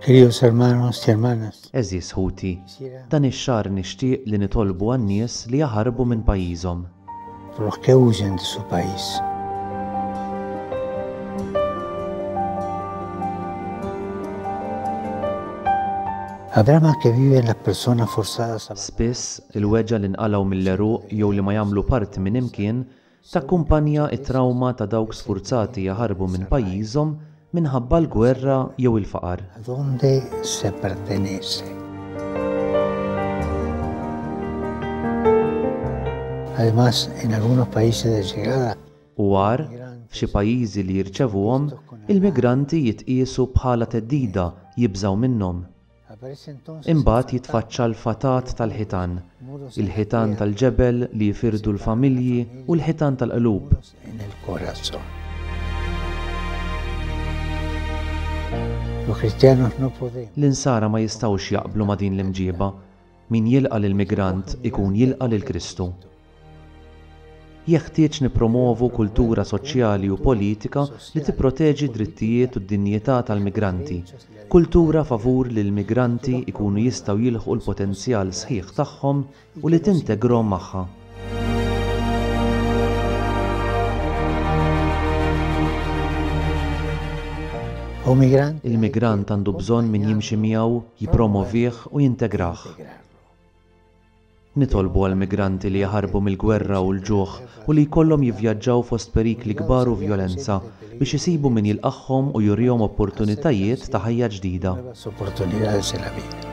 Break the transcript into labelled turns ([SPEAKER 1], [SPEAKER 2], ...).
[SPEAKER 1] Queridos hermanos y hermanas,
[SPEAKER 2] Eżis ħuti, dan ix-xahar nixtieq li nitolbu għan-nies li jaħarbu minn pajjiżhom.
[SPEAKER 1] por los que huyen de su país. Habrá más que viven las personas forzadas a
[SPEAKER 2] Spiss il-weġa li nqalgħu mill-eruq jew li ma jagħmlu parti minn imkien takkumpanja t-trauma ta' dawk sfurzati jaħarbu minn pajjiżhom minħabba l-gwerra jew il-faqar.
[SPEAKER 1] a donde se pertenece. Además, en algunos países de llegada,
[SPEAKER 2] U għar, f'xi pajjiżi li jirċevuhom, il-migranti jitqiesu bħala theddida jibżgħu minnhom.
[SPEAKER 1] aparece entonces
[SPEAKER 2] Imbagħad jitfaċċa l-fatat tal-ħitan, il-ħitan tal-ġebel li jfirdu l-familji u l-ħitan tal-qlub.
[SPEAKER 1] en el corazón. Los cristianos no podemos
[SPEAKER 2] L-insara ma jistgħux jaqblu ma' din l-imġieba. Min jilqa' lill-migrant ikun jilqa' lil Kristu. Jeħtieġ nippromovu kultura soċjali u politika li tipproteġi d-drittijiet u d-dinjità tal-migranti. Kultura favur li l-migranti ikunu jistgħu jilħqu l-potenzjal sħiħ tagħhom u li tintegrhom magħha.
[SPEAKER 1] o migrantes
[SPEAKER 2] Il-migrant għandu bżonn min jimxi miegħu, jippromovih u jintegrah. Nitolbu għal migranti li jaħarbu mill-gwerra u l-ġuħ u li jkollhom jivvjaġġaw fost perikli kbar u vjolenza biex isibu min jilqagħhom u jurihom opportunitajiet ta' ħajja ġdida.
[SPEAKER 1] nuevas oportunidades en la vida.